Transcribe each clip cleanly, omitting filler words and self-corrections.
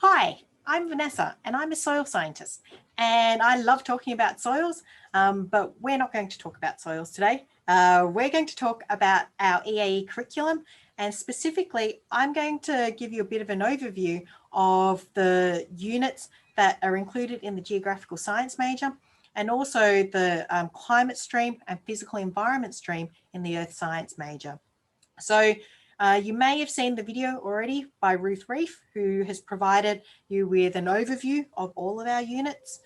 Hi, I'm Vanessa and I'm a soil scientist and I love talking about soils, but we're not going to talk about soils today. We're going to talk about our EAE curriculum, and specifically I'm going to give you a bit of an overview of the units that are included in the geographical science major, and also the climate stream and physical environment stream in the earth science major. So you may have seen the video already by Ruth Reef, who has provided you with an overview of all of our units.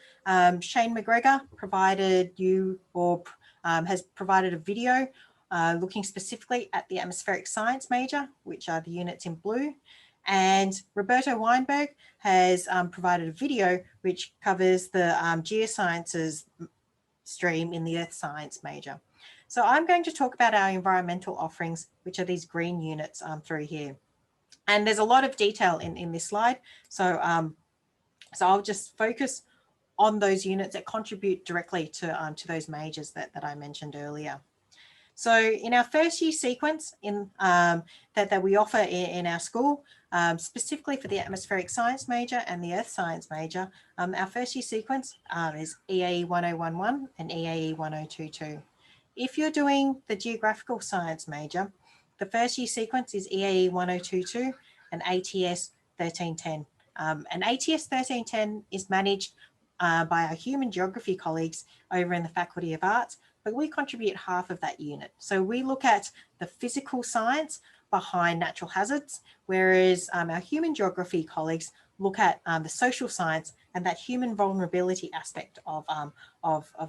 Shane McGregor provided you, or has provided a video looking specifically at the atmospheric science major, which are the units in blue. And Roberto Weinberg has provided a video which covers the geosciences stream in the earth science major. So I'm going to talk about our environmental offerings, which are these green units through here. And there's a lot of detail in this slide. So I'll just focus on those units that contribute directly to those majors that I mentioned earlier. So in our first year sequence that we offer in our school, specifically for the atmospheric science major and the earth science major, our first year sequence is EAE 1011 and EAE 1022. If you're doing the geographical science major, the first year sequence is EAE 1022 and ATS 1310. And ATS 1310 is managed by our human geography colleagues over in the Faculty of Arts, but we contribute half of that unit. So we look at the physical science behind natural hazards, whereas our human geography colleagues look at the social science and that human vulnerability aspect of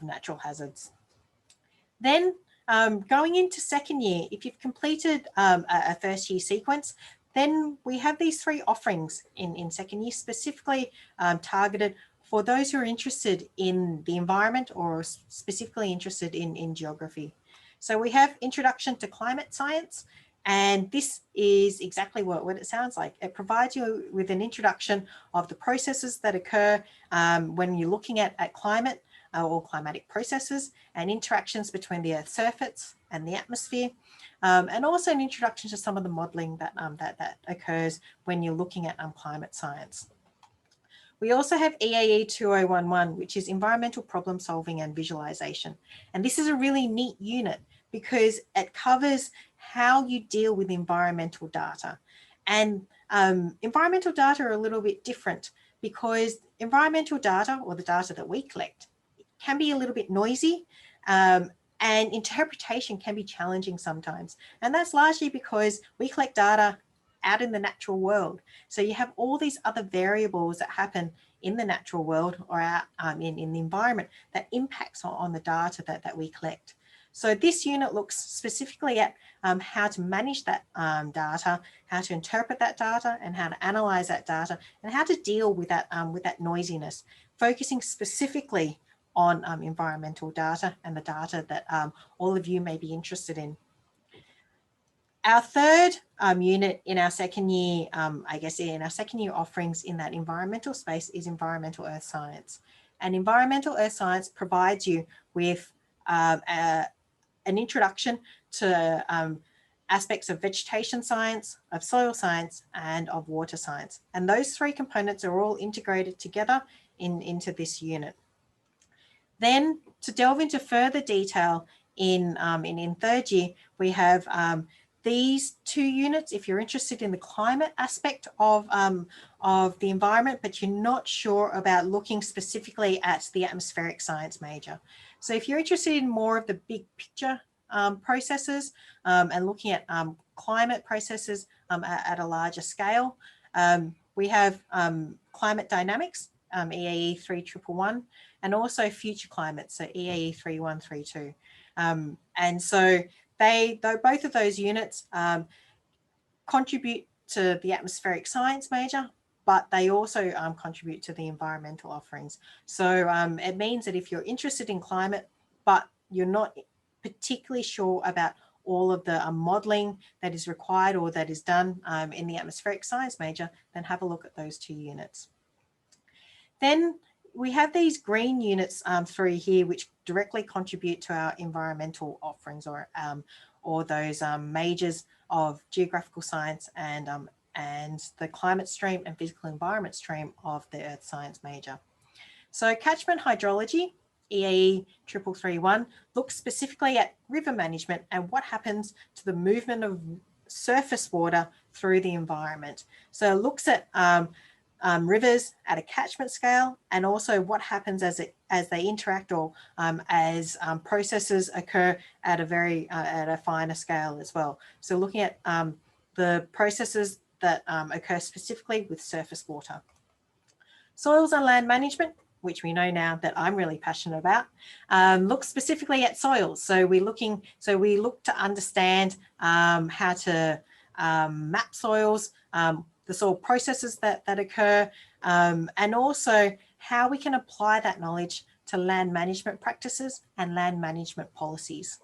natural hazards. Then going into second year, if you've completed a first year sequence, then we have these three offerings in second year, specifically targeted for those who are interested in the environment or specifically interested in geography. So we have Introduction to Climate Science, and this is exactly what it sounds like. It provides you with an introduction of the processes that occur when you're looking at climate or climatic processes and interactions between the Earth's surface and the atmosphere, and also an introduction to some of the modelling that occurs when you're looking at climate science. We also have EAE 2011, which is Environmental Problem Solving and Visualisation. And this is a really neat unit because it covers how you deal with environmental data. And environmental data are a little bit different because environmental data, or the data that we collect, can be a little bit noisy, and interpretation can be challenging sometimes. And that's largely because we collect data out in the natural world. So you have all these other variables that happen in the natural world or out in the environment that impacts on the data that we collect. So this unit looks specifically at how to manage that data, how to interpret that data, and how to analyze that data, and how to deal with that noisiness, focusing specifically on environmental data and the data that all of you may be interested in. Our third unit in our second year, in our second year offerings in that environmental space is Environmental Earth Science. And Environmental Earth Science provides you with an introduction to aspects of vegetation science, of soil science, and of water science. And those three components are all integrated together into this unit. Then to delve into further detail in third year, we have these two units. If you're interested in the climate aspect of the environment, but you're not sure about looking specifically at the atmospheric science major. So if you're interested in more of the big picture processes and looking at climate processes at a larger scale, we have climate dynamics, EAE 3111, and also future climate, so EAE 3132. And so both of those units contribute to the atmospheric science major, but they also contribute to the environmental offerings. So it means that if you're interested in climate, but you're not particularly sure about all of the modelling that is required or that is done in the atmospheric science major, then have a look at those two units. Then we have these green units through here, which directly contribute to our environmental offerings or those majors of geographical science and and the climate stream and physical environment stream of the earth science major. So catchment hydrology, EAE 3331, looks specifically at river management and what happens to the movement of surface water through the environment. So it looks at rivers at a catchment scale, and also what happens as they interact, or as processes occur at a finer scale as well. So looking at the processes that occur specifically with surface water. Soils and land management, which we know now that I'm really passionate about, looks specifically at soils. So we look to understand how to map soils, the soil processes that occur, and also how we can apply that knowledge to land management practices and land management policies.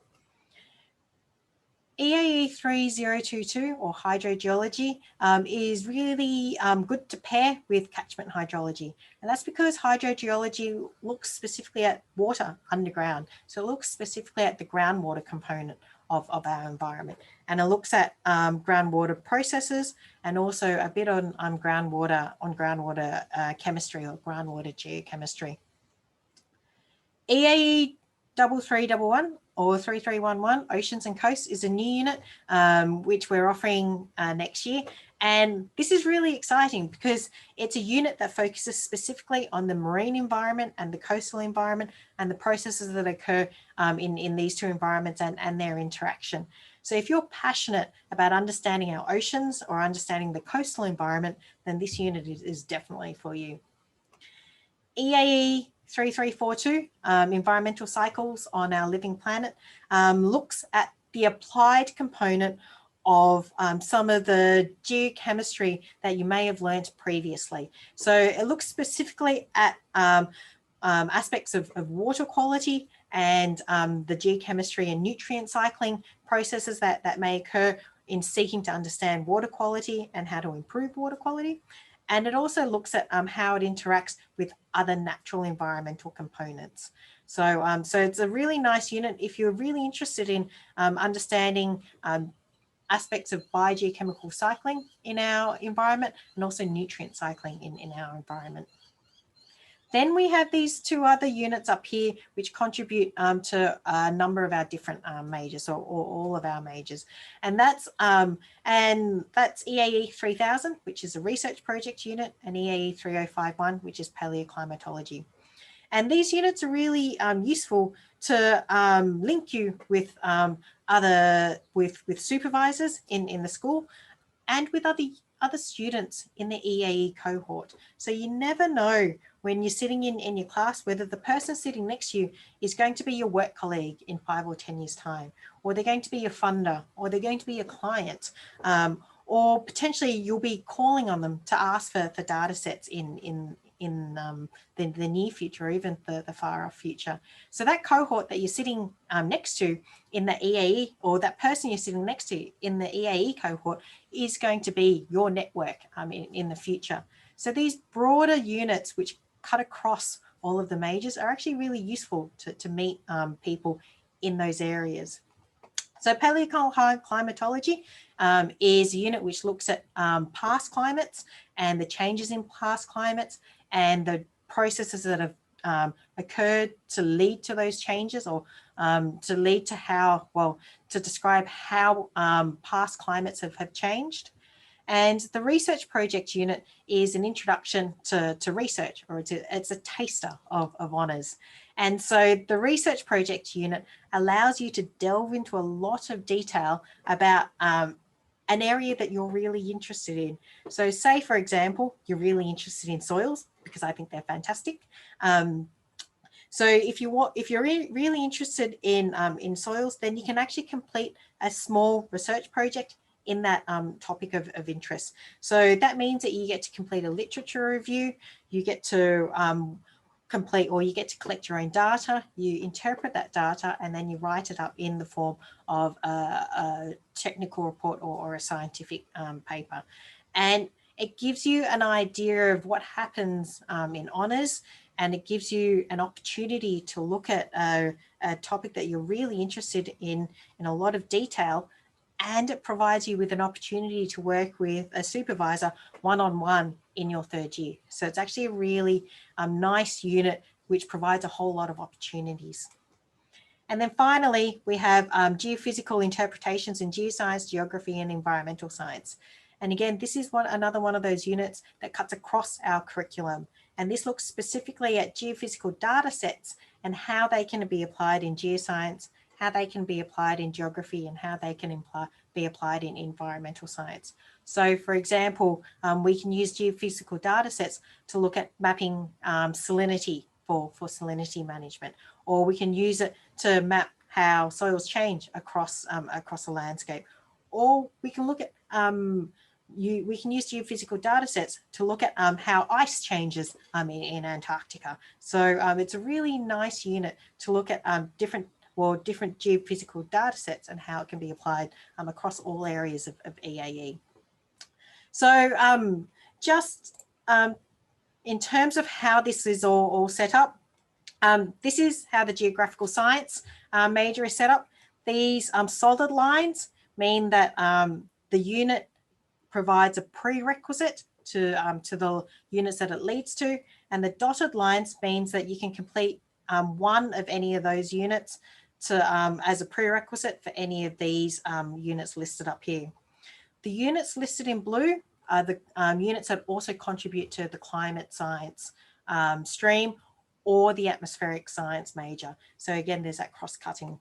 EAE 3022, or hydrogeology, is really good to pair with catchment hydrology. And that's because hydrogeology looks specifically at water underground. So it looks specifically at the groundwater component of our environment. And it looks at groundwater processes, and also a bit on groundwater chemistry, or groundwater geochemistry. EAE 3311 or 3311, Oceans and Coasts, is a new unit which we're offering next year. And this is really exciting because it's a unit that focuses specifically on the marine environment and the coastal environment and the processes that occur in these two environments and their interaction. So if you're passionate about understanding our oceans or understanding the coastal environment, then this unit is definitely for you. EAE 3342, environmental cycles on our living planet, looks at the applied component of some of the geochemistry that you may have learnt previously. So it looks specifically at aspects of water quality and the geochemistry and nutrient cycling processes that may occur in seeking to understand water quality and how to improve water quality. And it also looks at how it interacts with other natural environmental components. So, so it's a really nice unit if you're really interested in understanding aspects of biogeochemical cycling in our environment, and also nutrient cycling in our environment. Then we have these two other units up here which contribute to a number of our different majors, or all of our majors. And that's EAE 3000, which is a research project unit, and EAE 3051, which is paleoclimatology. And these units are really useful to link you with with supervisors in the school, and with other students in the EAE cohort. So you never know when you're sitting in your class whether the person sitting next to you is going to be your work colleague in 5 or 10 years' time, or they're going to be your funder, or they're going to be your client, or potentially you'll be calling on them to ask for data sets in the near future, or even the far off future. So that cohort that you're sitting next to in the EAE, or that person you're sitting next to in the EAE cohort, is going to be your network in the future. So these broader units which cut across all of the majors are actually really useful to meet people in those areas. So paleoclimatology is a unit which looks at past climates and the changes in past climates and the processes that have occurred to lead to those changes, or to lead to how, well, to describe how past climates have changed. And the research project unit is an introduction to research, or it's a taster of honours. And so the research project unit allows you to delve into a lot of detail about an area that you're really interested in. So say, for example, you're really interested in soils, because I think they're fantastic. So if you're really interested in soils, then you can actually complete a small research project in that topic of interest. So that means that you get to complete a literature review, you get to you get to collect your own data, you interpret that data, and then you write it up in the form of a technical report or a scientific paper. And it gives you an idea of what happens in honours, and it gives you an opportunity to look at a topic that you're really interested in a lot of detail, and it provides you with an opportunity to work with a supervisor one-on-one in your third year. So it's actually a really nice unit which provides a whole lot of opportunities. And then finally, we have geophysical interpretations in geoscience, geography, and environmental science. And again, this is another one of those units that cuts across our curriculum. And this looks specifically at geophysical data sets and how they can be applied in geoscience, how they can be applied in geography, and how they can be applied in environmental science. So for example, we can use geophysical data sets to look at mapping salinity for salinity management, or we can use it to map how soils change across a landscape, or we can look at we can use geophysical data sets to look at how ice changes in Antarctica. So it's a really nice unit to look at different geophysical data sets and how it can be applied across all areas of EAE. So just in terms of how this is all set up, this is how the geographical science major is set up. These solid lines mean that the unit provides a prerequisite to the units that it leads to, and the dotted lines means that you can complete one of any of those units as a prerequisite for any of these units listed up here. The units listed in blue are the units that also contribute to the climate science stream or the atmospheric science major. So again, there's that cross-cutting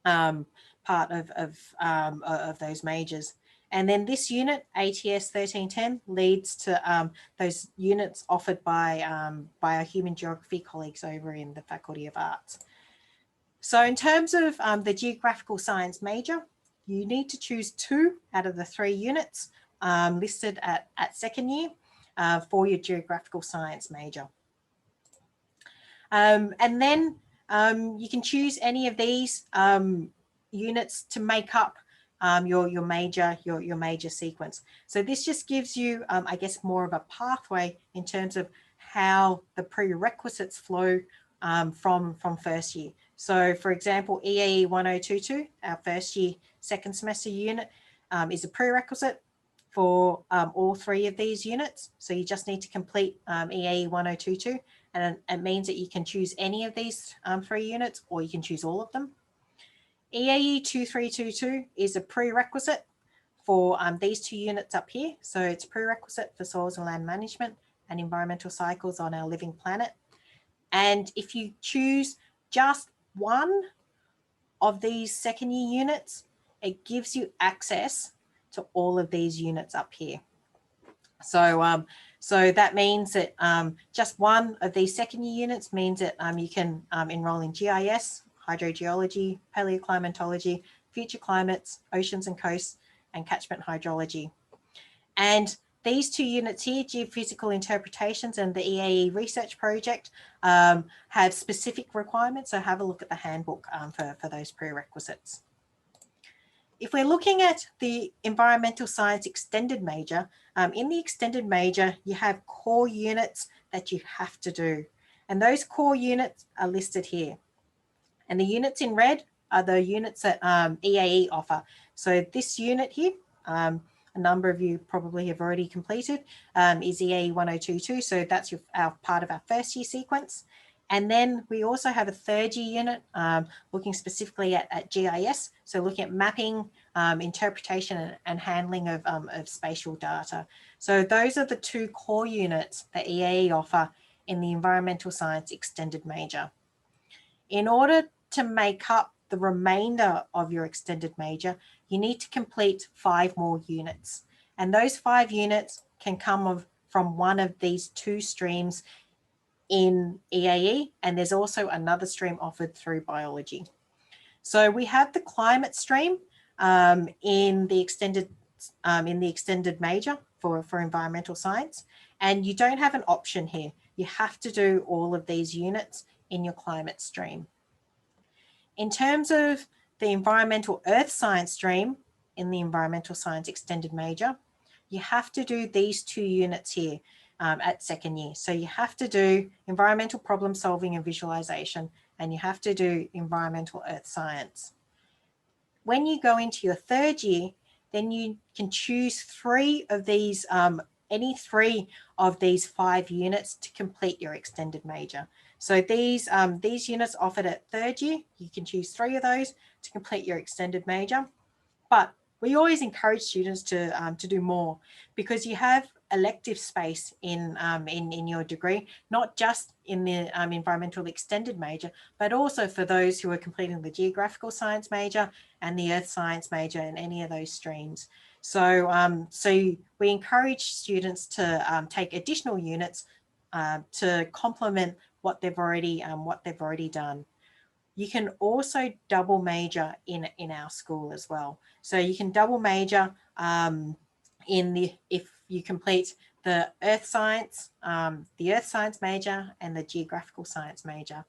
part of those majors. And then this unit, ATS 1310, leads to those units offered by our human geography colleagues over in the Faculty of Arts. So in terms of the geographical science major, you need to choose 2 out of the 3 units listed at second year for your geographical science major. And then you can choose any of these units to make up your major sequence. So this just gives you, I guess, more of a pathway in terms of how the prerequisites flow from first year. So for example, EAE 1022, our first year second semester unit, is a prerequisite for all 3 of these units. So you just need to complete EAE 1022, and it means that you can choose any of these 3 units, or you can choose all of them. EAE 2322 is a prerequisite for these 2 units up here. So it's a prerequisite for soils and land management and environmental cycles on our living planet. And if you choose just one of these second year units, it gives you access to all of these units up here. So, so that means that just one of these second year units means that you can enroll in GIS, hydrogeology, paleoclimatology, future climates, oceans and coasts, and catchment hydrology. And these 2 units here, geophysical interpretations and the EAE research project, have specific requirements. So have a look at the handbook for those prerequisites. If we're looking at the environmental science extended major, in the extended major, you have core units that you have to do. And those core units are listed here. And the units in red are the units that EAE offer. So this unit here, a number of you probably have already completed, is EAE 1022. So that's part of our first year sequence. And then we also have a third year unit looking specifically at GIS. So looking at mapping, interpretation and handling of spatial data. So those are the 2 core units that EAE offer in the environmental science extended major. In order to make up the remainder of your extended major, you need to complete 5 more units. And those 5 units can come from one of these 2 streams in EAE, and there's also another stream offered through biology. So we have the climate stream in the extended major for environmental science, and you don't have an option here. You have to do all of these units in your climate stream. In terms of the environmental earth science stream in the environmental science extended major, you have to do these 2 units here at second year. So you have to do environmental problem solving and visualization, and you have to do environmental earth science. when you go into your third year, then you can choose three of these, any three of these 5 units to complete your extended major. So these units offered at third year, you can choose 3 of those to complete your extended major. But we always encourage students to do more, because you have elective space in your degree, not just in the environmental extended major, but also for those who are completing the geographical science major and the earth science major in any of those streams. So, so we encourage students to take additional units to complement what they've already done. You can also double major in our school as well. So you can double major if you complete the earth science major and the geographical science major.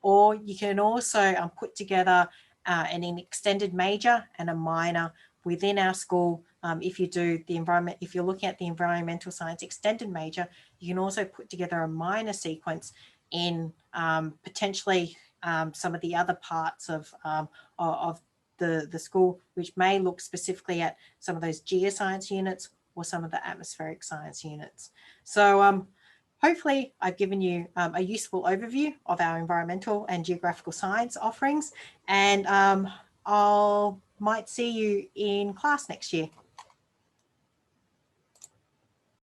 Or you can also put together an extended major and a minor within our school. If you do the environment, if you're looking at the environmental science extended major, you can also put together a minor sequence in potentially some of the other parts of the school, which may look specifically at some of those geoscience units or some of the atmospheric science units. So hopefully I've given you a useful overview of our environmental and geographical science offerings, and might see you in class next year.